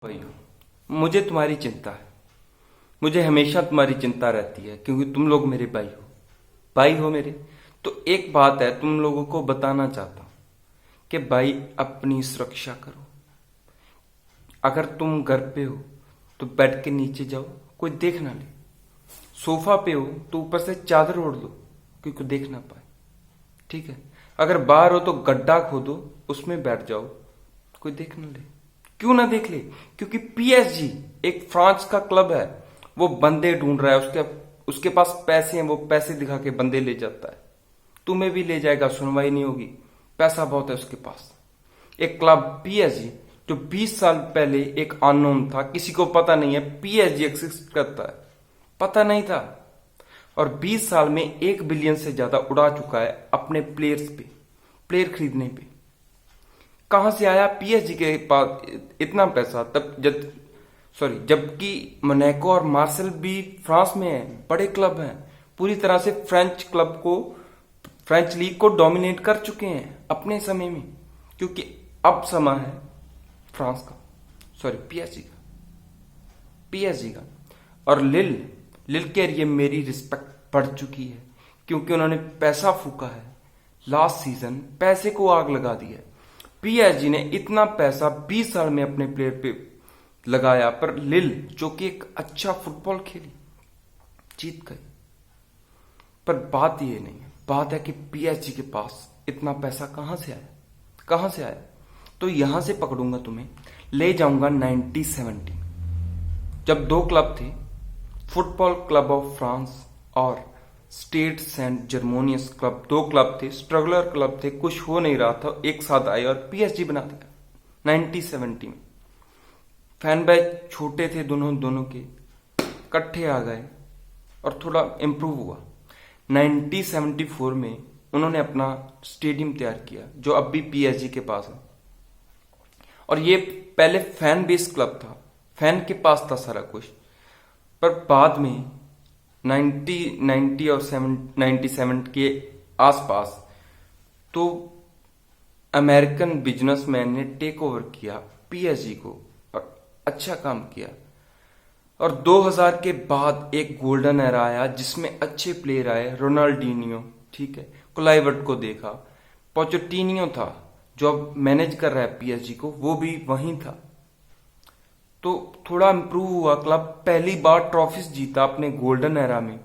भाई मुझे तुम्हारी चिंता है। मुझे हमेशा तुम्हारी चिंता रहती है क्योंकि तुम लोग मेरे भाई हो मेरे। तो एक बात है तुम लोगों को बताना चाहता हूं कि भाई अपनी सुरक्षा करो। अगर तुम घर पे हो तो बेड के नीचे जाओ, कोई देख ना ले। सोफा पे हो तो ऊपर से चादर ओढ़ लो, कोई को देख ना पाए। ठीक है। अगर बाहर हो तो गड्ढा खोदो, उसमें बैठ जाओ, कोई देख ना ले। क्यों ना देख ले? क्योंकि पीएसजी एक फ्रांस का क्लब है, वो बंदे ढूंढ रहा है। उसके पास पैसे हैं, वो पैसे दिखा के बंदे ले जाता है। तुम्हें भी ले जाएगा, सुनवाई नहीं होगी, पैसा बहुत है उसके पास। एक क्लब पीएसजी जो 20 साल पहले एक अननोन था, किसी को पता नहीं है पीएसजी एक्सिस्ट करता है, पता नहीं था। और 20 साल में 1 बिलियन से ज्यादा उड़ा चुका है अपने प्लेयर्स पे, प्लेयर खरीदने पे। कहां से आया पीएसजी के पास इतना पैसा? जबकि मोनाको और मार्सेल भी फ्रांस में है, बड़े क्लब हैं, पूरी तरह से फ्रेंच लीग को डोमिनेट कर चुके हैं अपने समय में। क्योंकि अब समय है फ्रांस का, पीएसजी का। और लिल के लिए मेरी रिस्पेक्ट बढ़ चुकी है क्योंकि उन्होंने पैसा फूका है। लास्ट सीजन पैसे को आग लगा दी है। पीएसजी ने इतना पैसा 20 साल में अपने प्लेयर पे लगाया, पर लिल जो कि एक अच्छा फुटबॉल खेली, जीत गई। पर बात ये नहीं है, बात है कि पीएसजी के पास इतना पैसा कहां से आया? तो यहां से पकड़ूंगा तुम्हें, ले जाऊंगा 1970 जब दो क्लब थे, फुटबॉल क्लब ऑफ फ्रांस और स्टेट सेंट जर्मोनियस क्लब। दो क्लब थे, स्ट्रगलर क्लब थे, कुछ हो नहीं रहा था, एक साथ आए और पीएसजी बना दिया 1970 में। फैन बैच छोटे थे दोनों के, इकट्ठे आ गए और थोड़ा इंप्रूव हुआ। 1974 में उन्होंने अपना स्टेडियम तैयार किया जो अब भी पीएसजी के पास है। और ये पहले फैन बेस क्लब था, फैन के पास था सारा कुछ। पर बाद में 90 और 97 के आसपास तो अमेरिकन बिजनेसमैन ने टेक ओवर किया पीएसजी को और अच्छा काम किया। और 2000 के बाद एक गोल्डन एरा आया जिसमें अच्छे प्लेयर आए, रोनाल्डिनियो, ठीक है, क्लाइवर्ट को देखा, पोचेटिनो था जो अब मैनेज कर रहा है पीएसजी को, वो भी वहीं था। तो थोड़ा इंप्रूव हुआ क्लब, पहली बार ट्रॉफीज जीता अपने गोल्डन एरा में,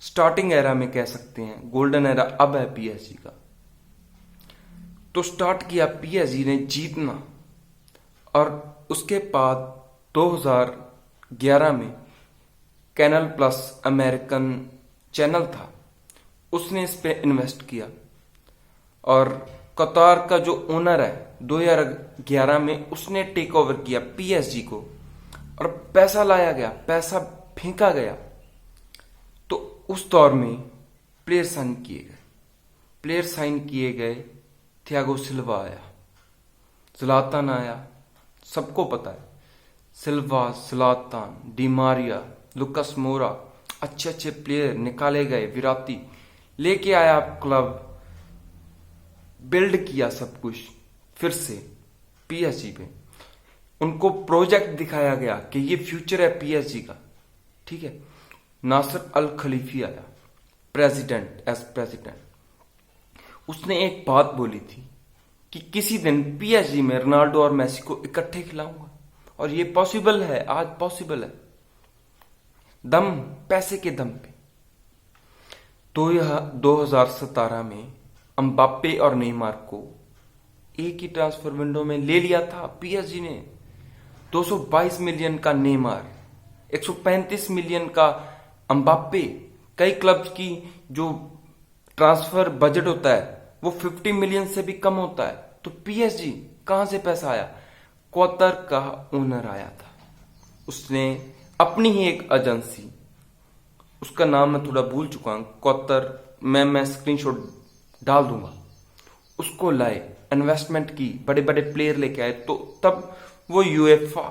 स्टार्टिंग एरा में कह सकते हैं। गोल्डन एरा अब है पीएसजी का। तो स्टार्ट किया पीएसजी ने जीतना। और उसके बाद 2011 में कैनल प्लस अमेरिकन चैनल था, उसने इस पे इन्वेस्ट किया। और कतार का जो ओनर है 2011 में उसने टेक ओवर किया पीएसजी को और पैसा लाया गया, पैसा फेंका गया। तो उस दौर में प्लेयर साइन किए गए। थियागो सिल्वा आया, ज़लातान आया, सबको पता है। सिल्वा, ज़लातान, डिमारिया, लुकस मोरा, अच्छे अच्छे प्लेयर निकाले गए। विराती लेके आया क्लब, बिल्ड किया सब कुछ फिर से पीएसजी पे। उनको प्रोजेक्ट दिखाया गया कि ये फ्यूचर है पीएसजी का, ठीक है। नासिर अल खलीफी आया प्रेसिडेंट। उसने एक बात बोली थी कि किसी दिन पीएसजी में रोनाल्डो और मेसी को इकट्ठे खिलाऊंगा। और ये पॉसिबल है, आज पॉसिबल है, पैसे के दम पे। तो यह 2017 में अम्बाप्पे और नेमार को एक ही ट्रांसफर विंडो में ले लिया था पीएसजी ने। 222 मिलियन का नेमार, 135 मिलियन का अम्बाप्पे। कई क्लब्स की जो ट्रांसफर बजट होता है वो 50 मिलियन से भी कम होता है। तो पीएसजी कहां से पैसा आया? क्वार्टर का ओनर आया था, उसने अपनी ही एक एजेंसी, उसका नाम मैं थोड़ा भूल चुका हूं, क्वार्टर, मैं स्क्रीनशॉट डाल दूंगा, उसको लाए, इन्वेस्टमेंट की, बड़े बड़े प्लेयर लेके आए। तो तब वो यूएफा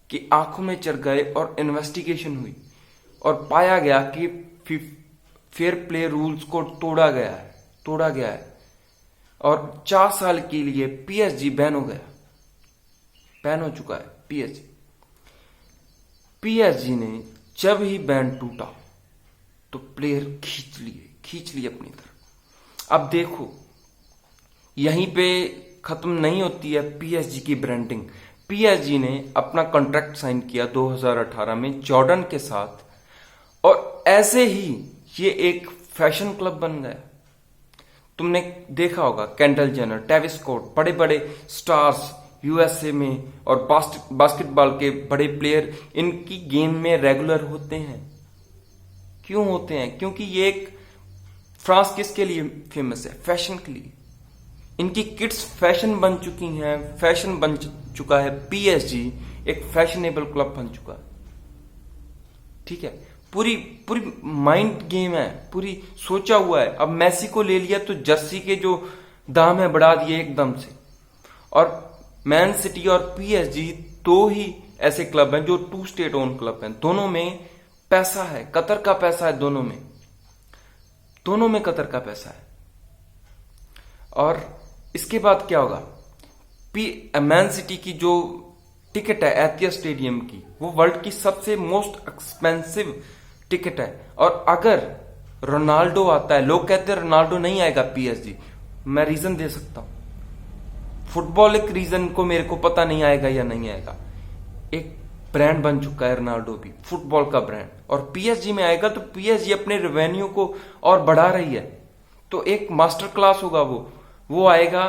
की आंखों में चढ़ गए और इन्वेस्टिगेशन हुई और पाया गया कि फेयर प्ले रूल्स को तोड़ा गया है। और 4 साल के लिए पीएसजी बैन हो चुका है पीएसजी। पीएसजी ने जब ही बैंड टूटा तो प्लेयर खींच लिए अपनी तरफ। अब देखो, यहीं पे खत्म नहीं होती है पीएसजी की ब्रांडिंग। पीएसजी ने अपना कॉन्ट्रैक्ट साइन किया 2018 में जॉर्डन के साथ, और ऐसे ही ये एक फैशन क्लब बन गया। तुमने देखा होगा केंडल जेनर, ट्रेविस स्कॉट, बड़े बड़े स्टार्स यूएसए में और बास्केटबॉल के बड़े प्लेयर इनकी गेम में रेगुलर होते हैं। क्यों होते हैं? क्योंकि ये एक फ्रांस किसके लिए फेमस है? फैशन के लिए। इनकी किड्स फैशन बन चुकी हैं, फैशन बन चुका है। पीएसजी एक फैशनेबल क्लब बन चुका है। ठीक है, पूरी पूरी माइंड गेम है, पूरी सोचा हुआ है। अब मैसी को ले लिया तो जर्सी के जो दाम है बढ़ा दिए एकदम से। और मैन सिटी और पीएसजी दो ही ऐसे क्लब हैं जो 2 स्टेट ओन क्लब हैं। दोनों में पैसा है, कतर का पैसा है। दोनों में कतर का पैसा है। और इसके बाद क्या होगा? मैन सिटी की जो टिकट है एथिया स्टेडियम की, वो वर्ल्ड की सबसे मोस्ट एक्सपेंसिव टिकट है। और अगर रोनाल्डो आता है, लोग कहते हैं रोनाल्डो नहीं आएगा पीएसजी, मैं रीजन दे सकता हूं। फुटबॉल एक रीजन को मेरे को पता नहीं आएगा या नहीं आएगा। एक ब्रांड बन चुका है रोनाल्डो भी, फुटबॉल का ब्रांड। और पीएसजी में आएगा तो पीएसजी अपने रेवेन्यू को और बढ़ा रही है, तो एक मास्टर क्लास होगा वो आएगा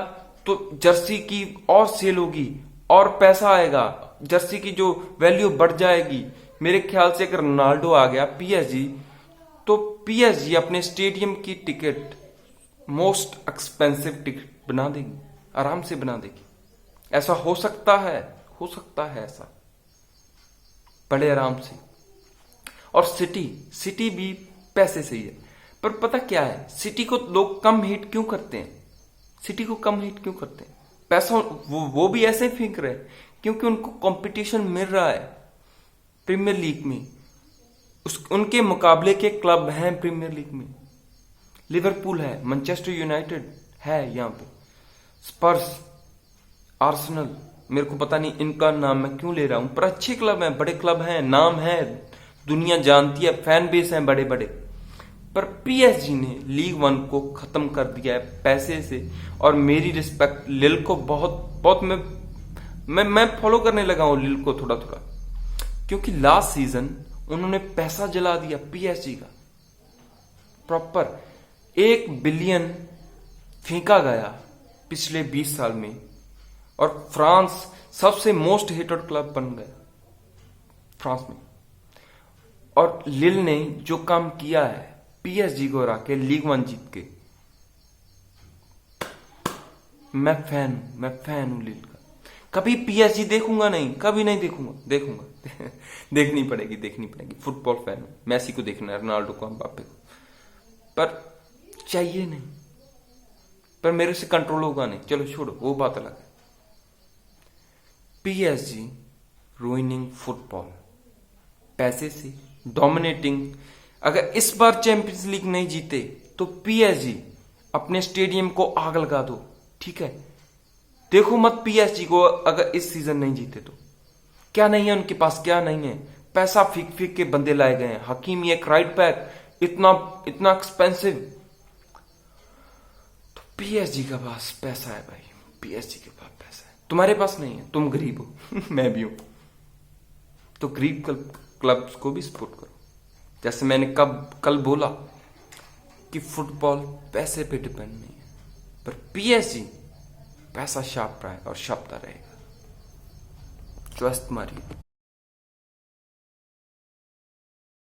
तो जर्सी की और सेल होगी और पैसा आएगा, जर्सी की जो वैल्यू बढ़ जाएगी। मेरे ख्याल से अगर रोनाल्डो आ गया पीएसजी, तो पीएसजी अपने स्टेडियम की टिकट मोस्ट एक्सपेंसिव टिकट बना देगी, आराम से बना देगी। ऐसा हो सकता है ऐसा बड़े आराम से। और सिटी भी पैसे से ही है। पर पता क्या है, सिटी को लोग कम हिट क्यों करते हैं? पैसा वो भी ऐसे ही फेंक रहे हैं क्योंकि उनको कंपटीशन मिल रहा है प्रीमियर लीग में। उनके मुकाबले के क्लब हैं प्रीमियर लीग में। लिवरपूल है, मैनचेस्टर यूनाइटेड है, यहाँ पे स्पर्स, आर्सेनल, मेरे को पता नहीं इनका नाम मैं क्यों ले रहा हूं, पर अच्छे क्लब हैं, बड़े क्लब हैं, नाम है, दुनिया जानती है, फैन बेस हैं बड़े बड़े। पर पीएसजी ने लीग 1 को खत्म कर दिया है पैसे से। और मेरी रिस्पेक्ट लिल को बहुत मैं फॉलो करने लगा हूं लिल को थोड़ा थोड़ा, क्योंकि लास्ट सीजन उन्होंने पैसा जला दिया पीएसजी का। प्रॉपर 1 बिलियन फेंका गया पिछले 20 साल में, और फ्रांस सबसे मोस्ट हेटेड क्लब बन गया फ्रांस में। और लिल ने जो काम किया है पीएसजी को हरा के लीग 1 जीत के, मैं फैन हूं लिल का। कभी पीएसजी देखूंगा नहीं, कभी नहीं देखूंगा देखनी पड़ेगी। फुटबॉल फैन हूं, मैसी को देखना है, रोनाल्डो को, एम्बाप्पे को, पर चाहिए नहीं। पर मेरे से कंट्रोल होगा नहीं, चलो छोड़ो, वो बात अलग है। पीएसजी रूइनिंग फुटबॉल, पैसे से डोमिनेटिंग। अगर इस बार चैंपियंस लीग नहीं जीते तो पीएसजी अपने स्टेडियम को आग लगा दो, ठीक है? देखो मत पीएसजी को अगर इस सीजन नहीं जीते तो। क्या नहीं है उनके पास, क्या नहीं है? पैसा फीक के बंदे लाए गए हैं। हकीमी एक राइट बैक, इतना एक्सपेंसिव। तो पीएसजी के पास पैसा है भाई, पीएसजी के पास पैसा है, तुम्हारे पास नहीं है, तुम गरीब हो मैं भी हूं। तो गरीब क्लब्स को भी सपोर्ट करो। जैसे मैंने कल बोला कि फुटबॉल पैसे पे डिपेंड नहीं है, पर पीएसजी पैसा छाप रहा है और छापता रहेगा। चॉइस तुम्हारी।